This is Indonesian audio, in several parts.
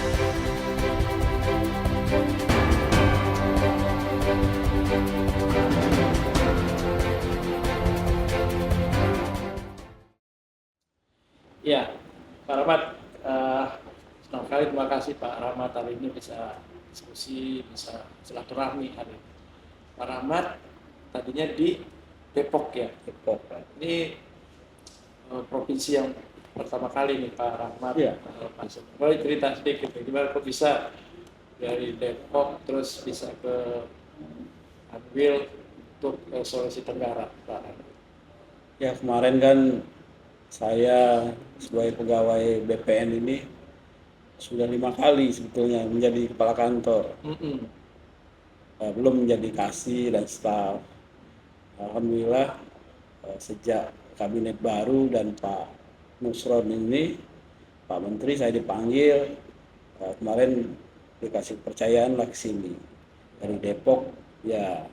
Ya, Pak Rahmat, senang sekali, terima kasih Pak Rahmat hari ini bisa diskusi, bisa silaturahmi hari ini. Pak Rahmat tadinya di Depok ya, Depok. ini provinsi yang pertama kali nih Pak Rahmat. Iya. Boleh cerita sedikit, gimana kok bisa dari Depok terus bisa ke Anwil untuk Sulawesi Tenggara, Pak Rahmat? Ya, kemarin kan saya sebagai pegawai BPN ini sudah 5 kali sebetulnya menjadi kepala kantor. Belum menjadi kasih dan staf. Alhamdulillah sejak kabinet baru dan Pak Nusron ini, Pak Menteri, saya dipanggil kemarin dikasih kepercayaan lah ke sini dari Depok. Ya,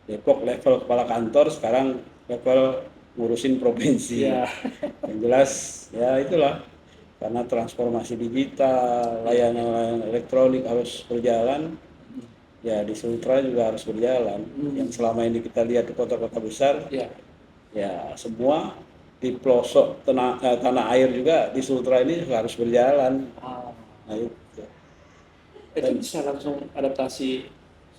Depok level kepala kantor, sekarang level ngurusin provinsi. Ya. Yang jelas ya itulah, karena transformasi digital, layanan elektronik harus berjalan, ya di Sultra juga harus berjalan. Yang selama ini kita lihat di kota-kota besar, ya semua di pelosok tanah air juga di Sultra ini harus berjalan. Nah, Itu bisa langsung adaptasi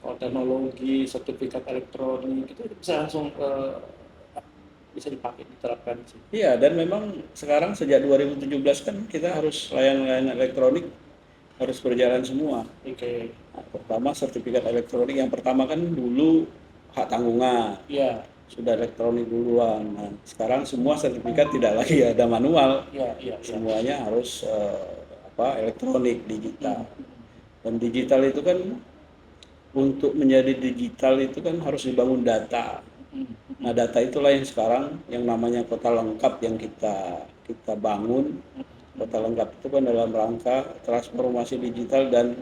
soal teknologi, sertifikat elektronik, itu bisa langsung bisa dipakai, diterapkan sih. Iya, dan memang sekarang sejak 2017 kan kita harus layanan elektronik harus berjalan semua. Oke. Nah, pertama sertifikat elektronik yang pertama kan dulu hak tanggungan. Iya. Sudah elektronik duluan. Nah, sekarang semua sertifikat tidak lagi ada manual. Iya. Semuanya harus elektronik, digital. Dan digital itu kan, untuk menjadi digital itu kan harus dibangun data. Nah, data itulah yang sekarang yang namanya kota lengkap yang kita bangun. Kota lengkap itu kan dalam rangka transformasi digital dan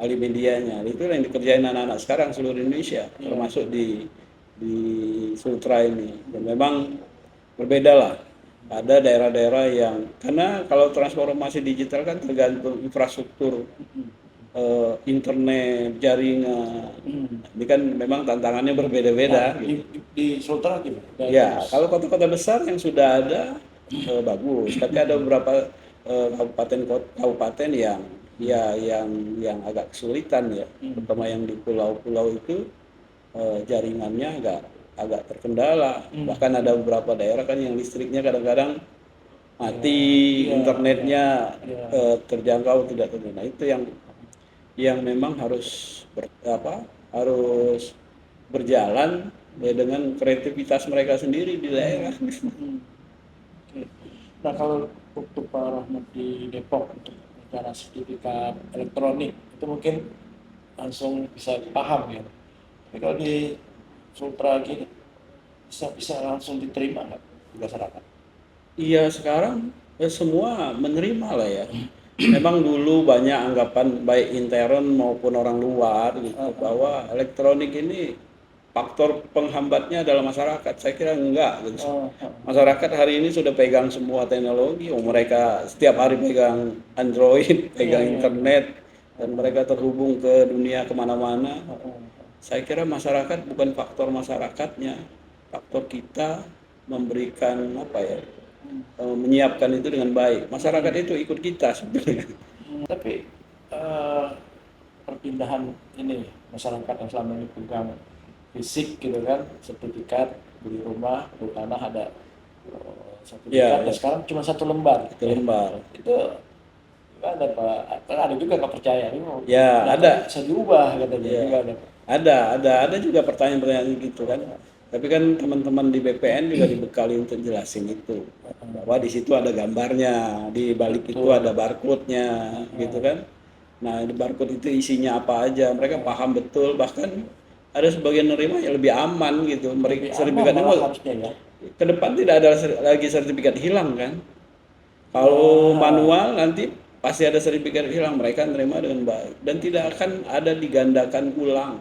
alih medianya. Itu yang dikerjain anak-anak sekarang seluruh Indonesia, termasuk di Sultra ini. Dan memang berbeda lah. Ada daerah-daerah yang, karena kalau transformasi digital kan tergantung infrastruktur internet, jaringan. Ini kan memang tantangannya berbeda-beda. Nah, di Sultra gimana? Ya, kalau kota-kota besar yang sudah ada bagus, tapi ada beberapa kabupaten yang agak kesulitan ya. Terutama yang di pulau-pulau itu jaringannya agak terkendala. Bahkan ada beberapa daerah kan yang listriknya kadang-kadang mati, internetnya terjangkau tidak terjangkau. Nah, itu yang memang harus berjalan ya dengan kreativitas mereka sendiri di daerah. Nah, kalau untuk Pak Rahmat di Depok untuk bicara sertifikat elektronik itu mungkin langsung bisa paham ya. Tapi kalau di Sultra gini bisa langsung diterima nggak di masyarakat? Iya, sekarang semua menerima lah ya. Memang dulu banyak anggapan baik intern maupun orang luar gitu, bahwa elektronik ini faktor penghambatnya adalah masyarakat. Saya kira enggak gitu. Masyarakat hari ini sudah pegang semua teknologi. Mereka setiap hari pegang Android, pegang internet, dan mereka terhubung ke dunia kemana-mana. Saya kira masyarakat bukan faktor masyarakatnya, faktor kita memberikan menyiapkan itu dengan baik. Masyarakat itu ikut kita sebenarnya. Tapi perpindahan ini masyarakat yang selama ini pegang fisik gitu kan, sertifikat beli rumah, beli tanah ada sertifikat, dan sekarang cuma satu lembar. Itu lembar. Itu ada Pak, ada juga nggak percaya ini. Ya, ada. Bisa diubah katanya juga ada. Ada juga pertanyaan-pertanyaan gitu kan. Tapi kan teman-teman di BPN juga dibekali untuk jelasin itu, bahwa di situ ada gambarnya, di balik itu ada barcode-nya, gitu kan. Nah, di barcode itu isinya apa aja, mereka paham betul. Bahkan ada sebagian nerima yang lebih aman gitu. Sertifikatnya harusnya ya. Ke depan tidak ada lagi sertifikat hilang kan. Kalau manual nanti pasti ada sertifikat hilang, mereka nerima dengan baik dan tidak akan ada digandakan ulang.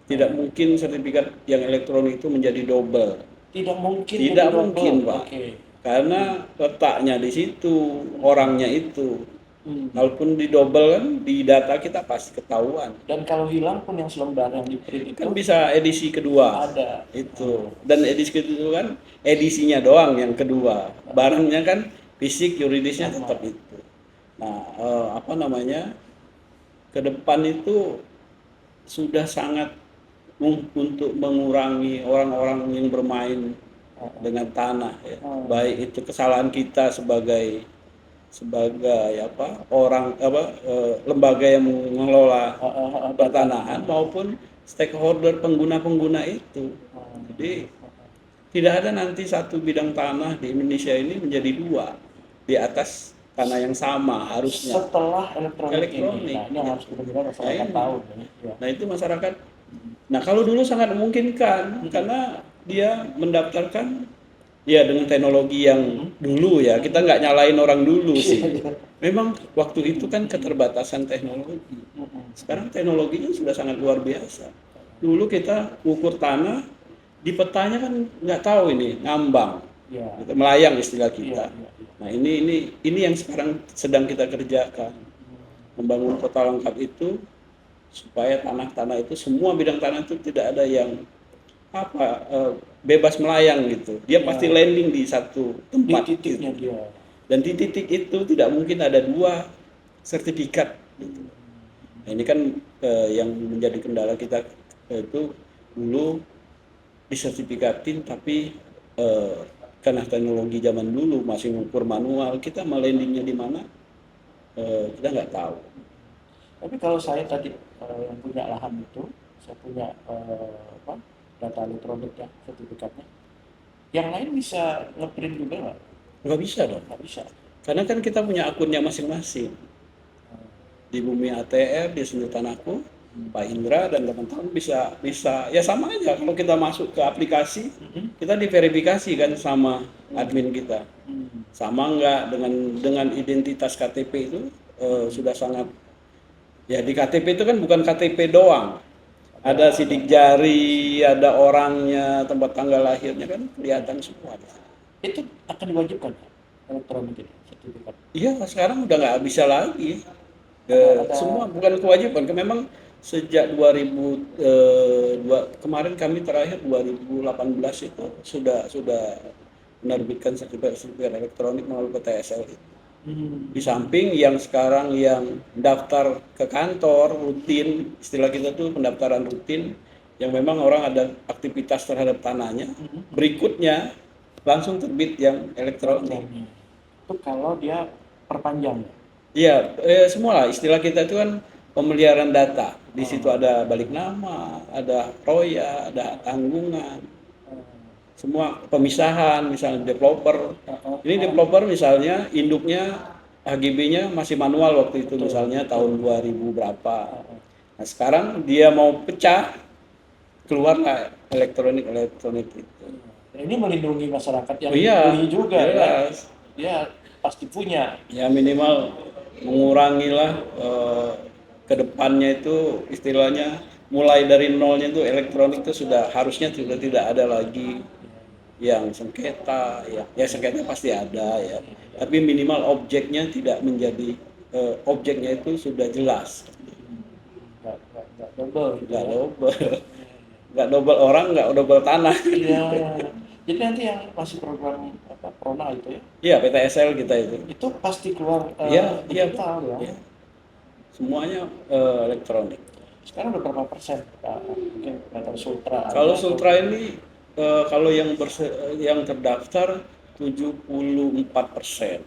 Tidak mungkin sertifikat yang elektronik itu menjadi double. Tidak mungkin. Tidak mungkin, Pak. Karena letaknya di situ, orangnya itu. Kalaupun didobel kan di data kita pasti ketahuan. Dan kalau hilang pun yang selembar yang di print itu Kan bisa edisi kedua. ada. Itu. Dan edisi kedua kan edisinya doang yang kedua. Barangnya kan fisik yuridisnya tetap itu. Nah, apa namanya? Ke depan itu sudah sangat untuk mengurangi orang-orang yang bermain dengan tanah ya. Baik itu kesalahan kita sebagai orang lembaga yang mengelola pertanahan maupun stakeholder pengguna-pengguna itu. Jadi tidak ada nanti satu bidang tanah di Indonesia ini menjadi dua di atas tanah yang sama harusnya. Setelah elektronik ini, Elektronik. nah, ini yang harus benar-benar masyarakat tahu. Ya. Nah itu masyarakat. Nah kalau dulu sangat memungkinkan karena dia mendaftarkan ya dengan teknologi yang dulu ya, kita nggak nyalain orang dulu sih. Memang waktu itu kan keterbatasan teknologi. Sekarang teknologinya sudah sangat luar biasa. Dulu kita ukur tanah di petanya kan nggak tahu ini ngambang, Ya. melayang istilah kita. Ya. Nah ini yang sekarang sedang kita kerjakan, membangun kota lengkap itu supaya tanah-tanah itu semua bidang tanah itu tidak ada yang bebas melayang gitu. Dia pasti landing di satu Di tempat titiknya gitu. dia. Dan di titik itu tidak mungkin ada dua sertifikat gitu. Nah, ini kan yang menjadi kendala kita itu dulu disertifikatin tapi karena teknologi zaman dulu masih mengukur manual, kita melandingnya di mana kita nggak tahu. Tapi kalau saya tadi yang punya lahan itu, saya punya data elektronik ya, sertifikatnya. Yang lain bisa ngeprint juga nggak? Nggak bisa dong. Nggak bisa. Karena kan kita punya akunnya masing-masing. Di Bumi ATR, di Sumber Tanahku, Pak Indra dan teman-teman bisa ya sama aja kalau kita masuk ke aplikasi, kita diverifikasi kan sama admin kita. Sama enggak dengan identitas KTP itu sudah sangat ya di KTP itu kan bukan KTP doang. Ada sidik jari, ada orangnya, tempat tanggal lahirnya kan kelihatan semua. Itu akan diwajibkan elektronik ini, sertifikat. Iya, sekarang udah nggak bisa lagi. Semua bukan kewajiban. Memang sejak 2002 kemarin kami terakhir 2018 itu sudah menerbitkan sertifikat elektronik melalui PTSL itu. Di samping yang sekarang yang daftar ke kantor rutin, istilah kita tuh pendaftaran rutin, yang memang orang ada aktivitas terhadap tanahnya, berikutnya langsung terbit yang elektronik. Itu kalau dia perpanjang. Iya, semua lah istilah kita itu kan pemeliharaan data. Di situ ada balik nama, ada roya, ada tanggungan. Semua pemisahan, misalnya developer. Ini developer misalnya induknya HGB-nya masih manual waktu itu misalnya tahun 2000 berapa. Nah, sekarang dia mau pecah, keluarlah elektronik itu. Ini melindungi masyarakat yang Iya, beli juga jelas. ya. Dia pasti punya. Ya minimal mengurangilah ke depannya itu istilahnya mulai dari nolnya itu elektronik itu harusnya sudah tidak ada lagi yang sengketa ya sengketa pasti ada ya, tapi minimal objeknya tidak menjadi objeknya itu sudah jelas, Nggak double gitu. nggak double orang, nggak double tanah. Iya. Jadi nanti yang masih program Prona itu ya? Iya, PTSL kita itu. Itu pasti keluar digital ya? Iya. Semuanya elektronik. Sekarang udah berapa persen? Mungkin atau Sultra. Kalau Sultra ini kalau yang terdaftar 74%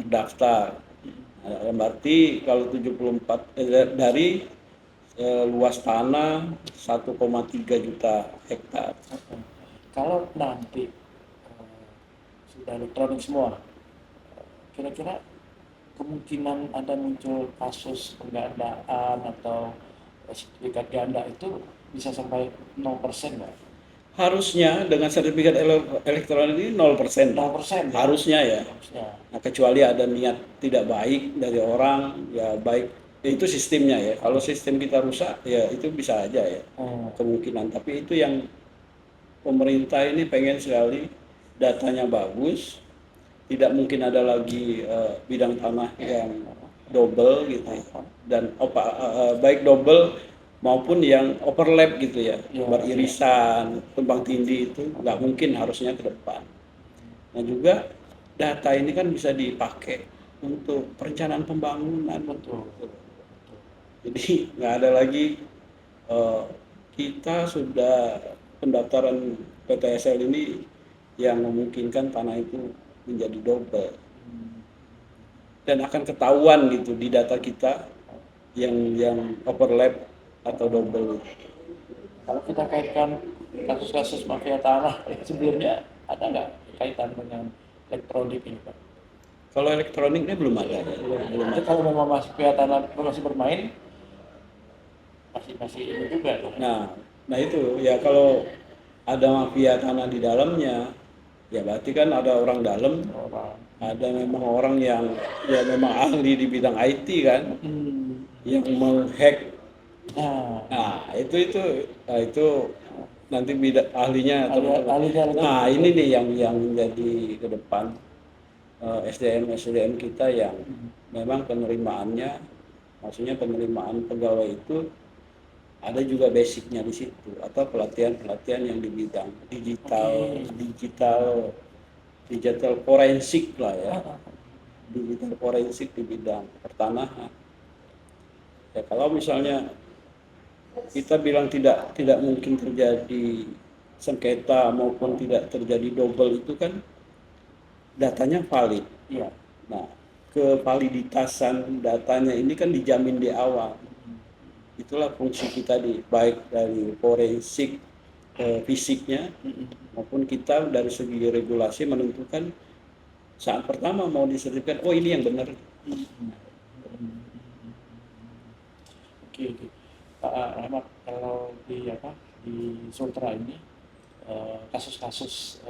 terdaftar. Nah, berarti kalau 74 dari luas tanah 1,3 juta hektar. Kalau nanti sudah elektronik semua, kira-kira kemungkinan ada muncul kasus penggandaan atau sertifikat ganda itu bisa sampai 0% nggak? Harusnya dengan sertifikat elektronik ini 0%. 0% Harusnya ya. Harusnya. Nah, kecuali ada niat tidak baik dari orang, ya baik itu sistemnya ya. Kalau sistem kita rusak, ya itu bisa aja ya kemungkinan. Tapi itu yang pemerintah ini pengen sekali datanya bagus, tidak mungkin ada lagi bidang tanah yang double gitu ya. Dan baik double maupun yang overlap gitu ya, Iya, beririsan, tumpang tindih itu nggak mungkin harusnya ke depan. Nah juga data ini kan bisa dipakai untuk perencanaan pembangunan. betul. Jadi nggak ada lagi eh, kita sudah pendaftaran PTSL ini yang memungkinkan tanah itu menjadi double dan akan ketahuan gitu di data kita yang overlap atau double. Kalau kita kaitkan kasus-kasus mafia tanah sebelumnya, ada nggak kaitan dengan elektronik ini, Pak? Kalau elektroniknya belum ada ya. Belum Jadi ada. kalau memang mafia tanah masih bermain, masih ini juga dong. Nah itu ya kalau ada mafia tanah di dalamnya ya berarti kan ada orang dalam, Orang. ada memang orang yang ya memang ahli di bidang IT kan yang menghack. Nah, Nah, itu nanti ahlinya teman-teman. ahlinya lagi. Nah, ini nih yang menjadi ke depan SDM kita yang memang penerimaannya, maksudnya penerimaan pegawai itu ada juga basicnya di situ atau pelatihan-pelatihan yang di bidang digital digital forensik lah ya, digital forensik di bidang pertanahan. Ya kalau misalnya kita bilang tidak mungkin terjadi sengketa maupun tidak terjadi double itu kan datanya valid. Iya. Nah, kevaliditasan datanya ini kan dijamin di awal. Itulah fungsi kita baik dari forensik fisiknya maupun kita dari segi regulasi menentukan saat pertama mau disertifikatkan, oh ini yang benar. Oke, oke. Pak Rahmat, kalau di Sultra ini kasus-kasus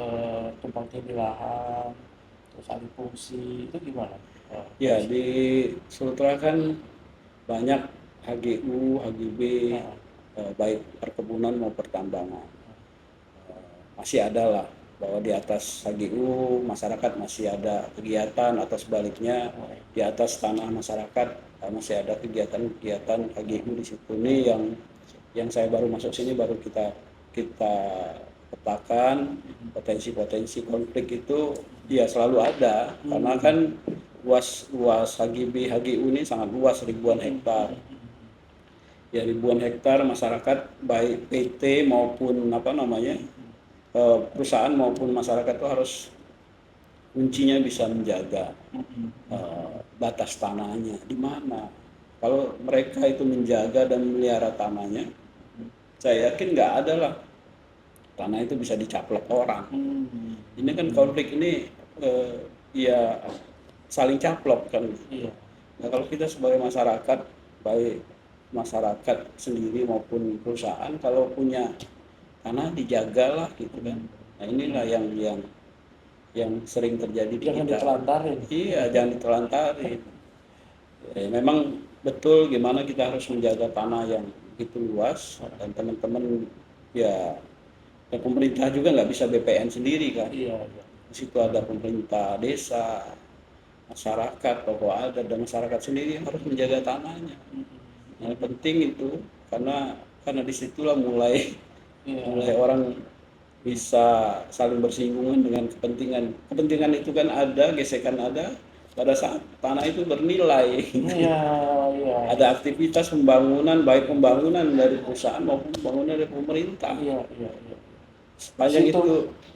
tumpang tindih lahan, terus alih fungsi itu gimana? Ya di Sultra kan banyak HGU, HGB, baik perkebunan maupun pertambangan. Masih ada lah bahwa di atas HGU masyarakat masih ada kegiatan atau sebaliknya di atas tanah masyarakat masih ada kegiatan-kegiatan HGU di situ. Ini yang saya baru masuk sini baru kita petakan potensi-potensi konflik itu ya selalu ada karena kan luas HGU ini sangat luas, ribuan hektar. Ya ribuan hektar masyarakat baik PT maupun perusahaan maupun masyarakat itu harus kuncinya bisa menjaga batas tanahnya di mana. Kalau mereka itu menjaga dan melihara tanahnya, saya yakin nggak ada lah tanah itu bisa dicaplok orang. Ini kan konflik ini ya saling caplok kan. Iya. Nah kalau kita sebagai masyarakat, baik masyarakat sendiri maupun perusahaan, kalau punya tanah dijagalah gitu kan. Nah inilah yang sering terjadi di Jangan kita. ditelantarin. Iya, jangan ditelantarin. Ya, memang betul gimana kita harus menjaga tanah yang begitu luas dan teman-teman ya pemerintah juga nggak bisa BPN sendiri kan. Iya, iya. Di situ ada pemerintah desa, masyarakat, tokoh adat dan masyarakat sendiri yang harus menjaga tanahnya. Yang penting itu karena disitulah mulai orang bisa saling bersinggungan dengan kepentingan itu kan ada, gesekan ada pada saat tanah itu bernilai. Iya, iya. Ada aktivitas pembangunan baik pembangunan dari perusahaan maupun pembangunan dari pemerintah. Iya, iya, iya. Sepanjang Situ itu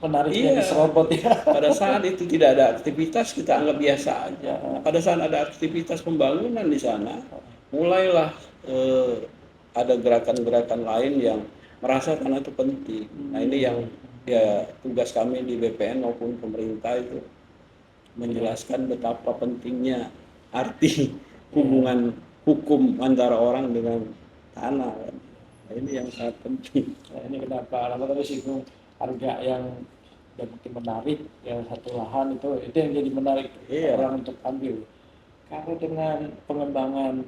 menariknya diserobot ya. pada saat itu tidak ada aktivitas kita anggap biasa aja. Pada saat ada aktivitas pembangunan di sana mulailah ada gerakan-gerakan lain yang merasa tanah itu penting. Nah ini yang ya tugas kami di BPN maupun pemerintah itu menjelaskan betapa pentingnya arti hubungan hukum antara orang dengan tanah. Nah, ini yang sangat penting. Nah, ini kenapa lama tadi singgung harga yang mungkin menarik ya, satu lahan itu yang jadi menarik orang untuk ambil. Kalau dengan pengembangan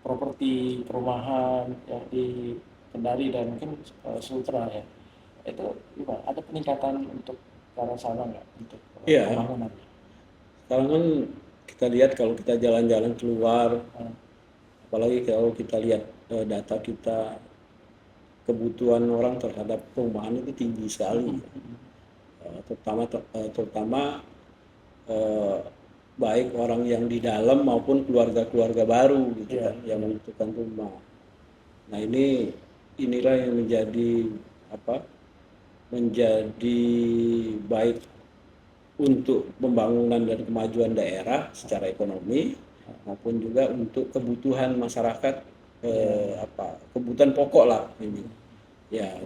properti perumahan ya di Kendari dan mungkin Sultra ya, itu gimana? Ada peningkatan untuk ke arah sana nggak untuk pembangunan? Sekarang kan kita lihat kalau kita jalan-jalan keluar, Ah, apalagi kalau kita lihat data kita, kebutuhan orang terhadap perumahan itu tinggi sekali. Terutama eh, baik orang yang di dalam maupun keluarga-keluarga baru gitu iya, kan yang iya. membutuhkan rumah. Nah inilah yang menjadi apa? Menjadi baik untuk pembangunan dan kemajuan daerah secara ekonomi maupun juga untuk kebutuhan masyarakat, kebutuhan pokok lah ini ya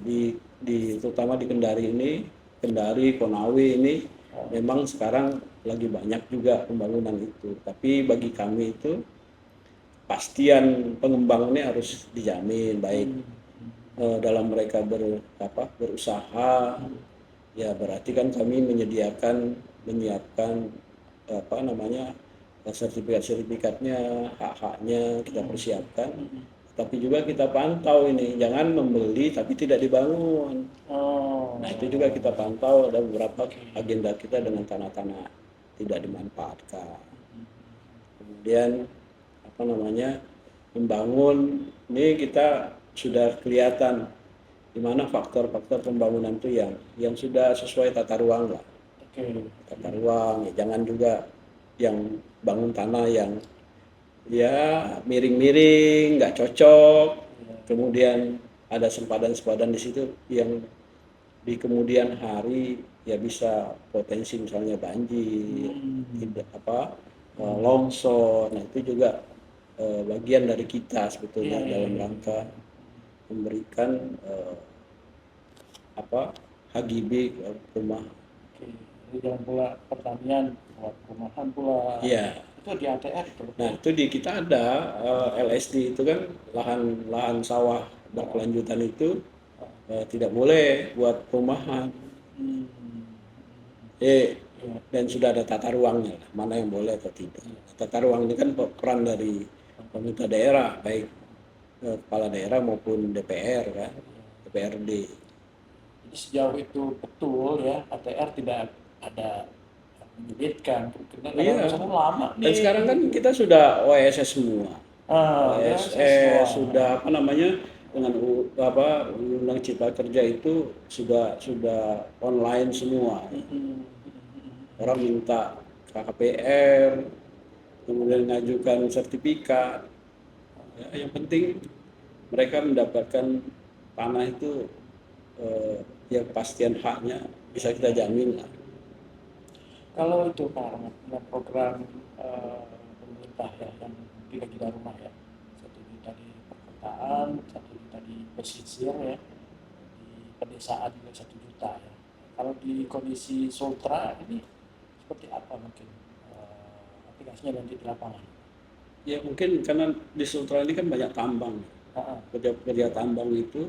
terutama di Kendari ini, Kendari, Konawe ini memang sekarang lagi banyak juga pembangunan itu, tapi bagi kami itu pastian pengembangannya harus dijamin baik dalam mereka berusaha. Ya berarti kan kami menyiapkan apa namanya sertifikatnya, hak-haknya kita persiapkan. Tapi juga kita pantau ini, jangan membeli tapi tidak dibangun. Oh, Nah itu juga kita pantau, ada beberapa oke. agenda kita dengan tanah-tanah tidak dimanfaatkan. Kemudian apa namanya membangun, ini kita sudah kelihatan di mana faktor-faktor pembangunan itu yang sudah sesuai tata ruang lah. Oke. Tata ruang ya, jangan juga yang bangun tanah yang ya miring-miring nggak cocok, kemudian ada sempadan-sempadan di situ yang di kemudian hari ya bisa potensi misalnya banjir, tidak longsor. Nah itu juga bagian dari kita Iya, sebetulnya iya, dalam iya. rangka memberikan apa HGB rumah. Oke. Jadi jangan pula pertanian buat perumahan pula. Iya. Itu di ATR itu. Nah itu di kita ada LSD itu kan lahan sawah Oh, berkelanjutan itu tidak boleh buat perumahan. hmm, iya, Dan sudah ada tata ruangnya lah, mana yang boleh atau tidak. Tata ruang ini kan peran dari pemerintah daerah, baik kepala daerah maupun DPR kan, DPRD. jadi sejauh itu betul ya, ATR tidak ada menyulitkan. Karena Iya, misalnya lama dan sekarang nih kan gitu. kita sudah OSS semua. Ya siswa. OSS sudah apa namanya dengan Undang Cipta Kerja itu sudah online semua. Mm-mm. Orang minta KKPR, kemudian mengajukan sertifikat. Ya, yang penting mereka mendapatkan tanah itu ya kepastian haknya bisa kita jamin lah. Kalau itu Pak Rahmat, dengan program pemerintah ya yang 3 juta rumah ya, 1 juta di perkotaan, 1 juta di pesisir ya, di pedesaan juga 1 juta ya. Kalau di kondisi Sultra ini seperti apa mungkin aplikasinya nanti di lapangan? Ya mungkin karena di Sultra ini kan banyak tambang. Ah, ah, Kerja-kerja tambang itu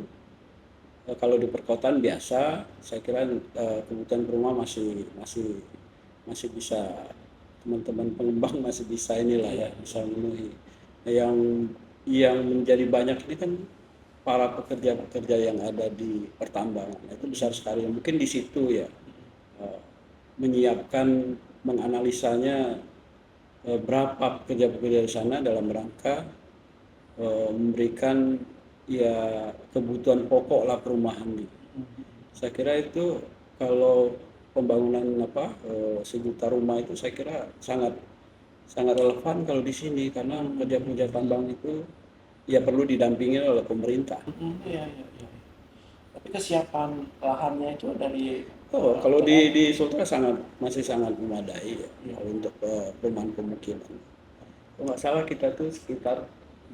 kalau di perkotaan biasa, saya kira kebutuhan rumah masih masih masih bisa, teman-teman pengembang masih bisa inilah ya, iya, bisa memenuhi. Nah, yang menjadi banyak ini kan para pekerja-pekerja yang ada di pertambangan. Nah, itu besar sekali. Mungkin di situ ya eh, menyiapkan, menganalisanya berapa pekerja-pekerja di sana dalam rangka memberikan ya kebutuhan pokok lah perumahan gitu. Saya kira itu kalau pembangunan sejuta rumah itu saya kira sangat sangat relevan kalau di sini karena kerja-kerja tambang itu ya perlu didampingi oleh pemerintah. iya, iya, iya. Tapi kesiapan lahannya itu dari Oh, kalau ATR, di Sultra masih sangat memadai ya iya. kalau untuk perumahan pemukiman. Kalau nggak salah kita tuh sekitar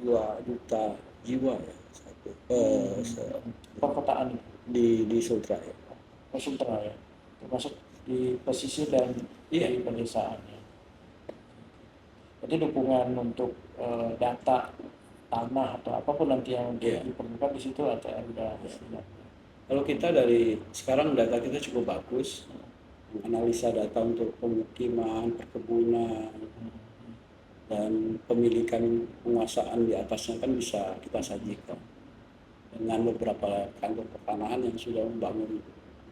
2 juta jiwa ya Perkotaan itu, di Sultra ya. Sultra ya, termasuk di pesisir dan Iya, di pedesaan ya. Jadi dukungan untuk data tanah atau apapun nanti yang iya. diperlukan di situ ATR udah siap. Kalau kita dari sekarang data kita cukup bagus, menganalisa data untuk pemukiman, perkebunan, dan pemilikan penguasaan di atasnya kan bisa kita sajikan dengan beberapa kantor pertanahan yang sudah membangun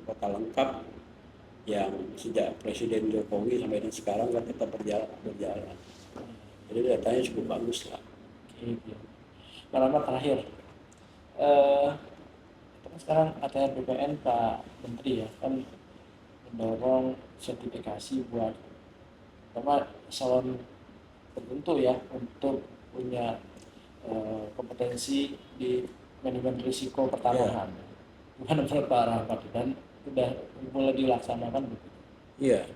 kota lengkap yang sejak Presiden Jokowi sampai dengan sekarang kan tetap berjalan. Jadi datanya cukup bagus lah. Gitu. Karena terakhir, eh itu kan sekarang ATR BPN Pak Menteri ya kan mendorong sertifikasi buat sama salon tertentu ya untuk punya kompetensi di manajemen risiko pertanahan. Gimana menurut Pak Rahmat dan sudah mulai dilaksanakan begitu? Iya,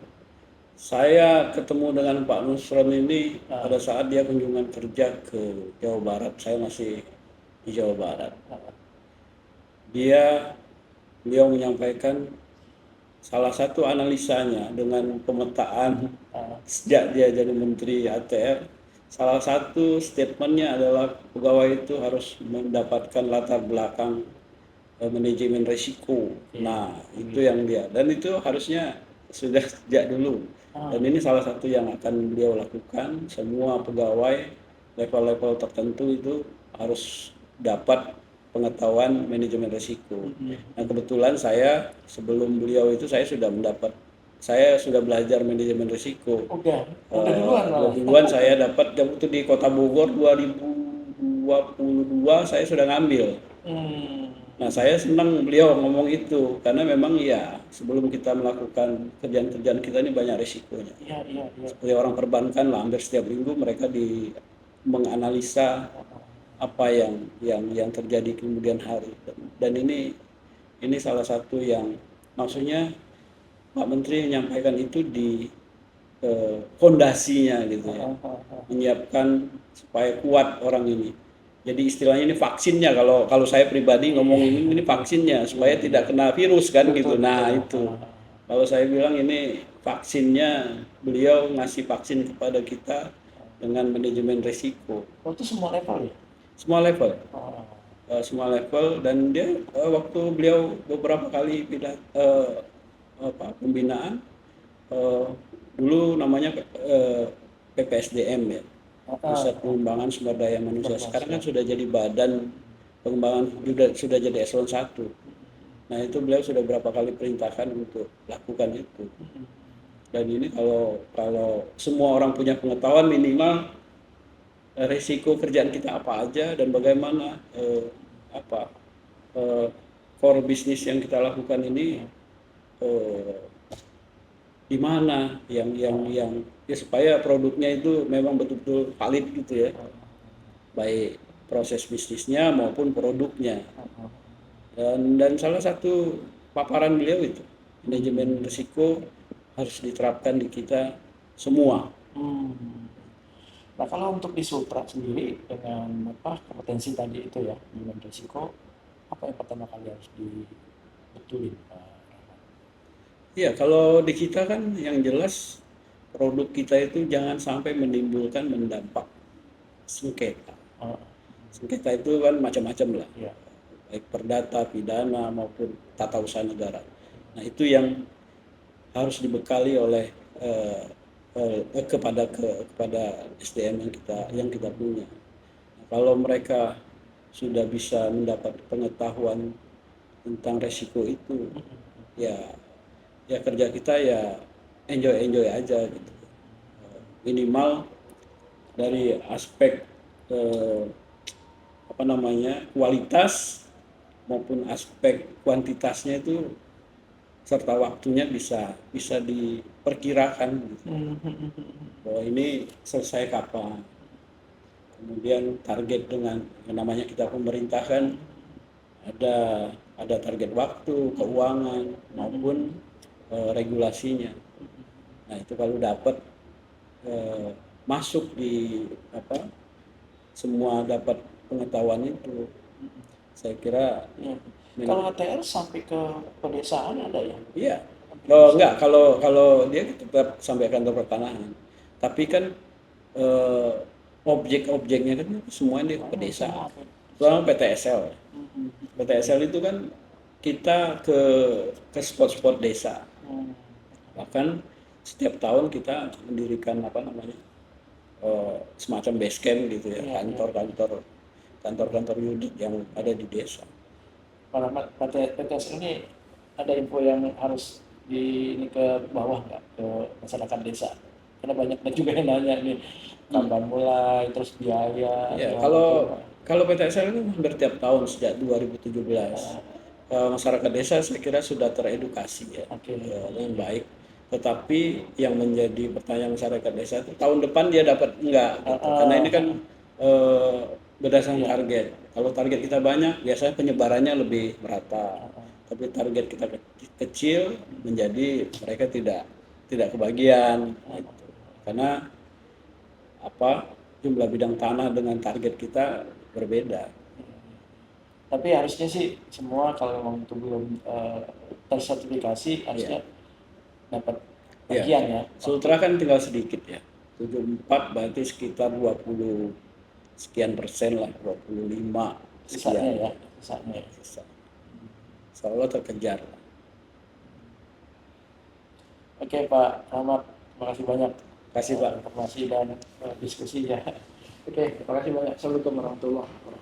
saya ketemu dengan Pak Nusron ini pada saat dia kunjungan kerja ke Jawa Barat. Saya masih di Jawa Barat. Beliau menyampaikan salah satu analisanya dengan pemetaan sejak dia jadi Menteri ATR. Salah satu statementnya adalah pegawai itu harus mendapatkan latar belakang manajemen risiko. Nah, itu yang dia. Dan itu harusnya sudah sejak dulu. Dan ini salah satu yang akan beliau lakukan. Semua pegawai level-level tertentu itu harus dapat pengetahuan manajemen risiko. Nah, kebetulan saya sebelum beliau itu saya sudah belajar manajemen risiko. Udah duluan malah. Duluan saya dapat waktu di Kota Bogor 2022 saya sudah ngambil. Nah, saya senang beliau ngomong itu karena memang ya sebelum kita melakukan kerjaan-kerjaan kita ini banyak risikonya. Iya. Seperti orang perbankan lah, hampir setiap minggu mereka menganalisa apa yang terjadi kemudian hari. Dan ini salah satu yang maksudnya Pak Menteri menyampaikan itu di fondasinya gitu ya, menyiapkan supaya kuat orang ini. Jadi istilahnya ini vaksinnya, kalau saya pribadi ngomong ini vaksinnya supaya tidak kena virus kan gitu. Nah itu kalau saya bilang ini vaksinnya, beliau ngasih vaksin kepada kita dengan manajemen risiko. Oh, itu semua level ya? Semua level. Semua level. Dan dia waktu beliau beberapa kali pembinaan, dulu namanya PPSDM ya, Pusat Pengembangan Sumber Daya Manusia. Sekarang kan sudah jadi Badan Pengembangan, sudah jadi eselon 1. Nah itu beliau sudah berapa kali perintahkan untuk lakukan itu. Dan ini kalau semua orang punya pengetahuan minimal risiko kerjaan kita apa aja dan bagaimana core bisnis yang kita lakukan ini di mana yang ya supaya produknya itu memang betul-betul valid gitu ya, baik proses bisnisnya maupun produknya. Dan salah satu paparan beliau itu manajemen risiko harus diterapkan di kita semua. Nah kalau untuk di Sultra sendiri dengan kompetensi tadi itu ya manajemen risiko, apa yang pertama kali harus dibetulin Pak Rahmat? Iya, kalau di kita kan yang jelas produk kita itu jangan sampai menimbulkan mendampak sengketa. Sengketa itu kan macam-macam lah, baik perdata, pidana maupun tata usaha negara. Nah itu yang harus dibekali oleh kepada SDM yang kita punya. Nah, kalau mereka sudah bisa mendapat pengetahuan tentang resiko itu, ya kerja kita ya enjoy aja gitu. Minimal dari aspek kualitas maupun aspek kuantitasnya itu serta waktunya bisa diperkirakan gitu. Bahwa ini selesai kapan. Kemudian target dengan yang namanya kita pemerintah kan ada target waktu, keuangan maupun regulasinya. Nah itu kalau dapat masuk di semua dapat pengetahuan itu, saya kira. Kalau ATR sampai ke pedesaan ada ya? Iya. Enggak, kalau dia tetap sampai kantor pertanahan. Tapi kan objek-objeknya kan semua di pedesaan. Soalnya PTSL. PTSL itu kan kita ke spot-spot desa. Bahkan setiap tahun kita mendirikan semacam base camp gitu ya, kantor-kantor unit yang ada di desa. Kalau PTSL ini ada info yang harus ini ke bawah nggak ke masyarakat desa? Karena banyak juga yang nanya nih kapan mulai, terus biaya Ya, segala kalau macam. kalau PTSL itu hampir tiap tahun sejak 2017. Masyarakat desa saya kira sudah teredukasi ya, Oke. dengan baik. Tetapi yang menjadi pertanyaan masyarakat desa itu tahun depan dia dapat enggak gitu. Karena ini kan eh, berdasarkan Iya. target. Kalau target kita banyak, biasanya penyebarannya lebih merata. Tapi target kita kecil, menjadi mereka tidak kebagian gitu. Karena apa, jumlah bidang tanah dengan target kita berbeda. Tapi harusnya sih semua kalau memang itu belum tersertifikasi Ya, harusnya dapat ya. bagian ya. Sultra kan tinggal sedikit ya. 74 berarti sekitar 20 sekian persen lah, 25 Sisanya sekian. ya, sisanya. Sisa. Insya Allah terkejar. Oke Pak Rahmat, terima kasih banyak Kasih Pak. informasi dan diskusinya. Oke, terima kasih banyak. Assalamualaikum warahmatullahi wabarakatuh.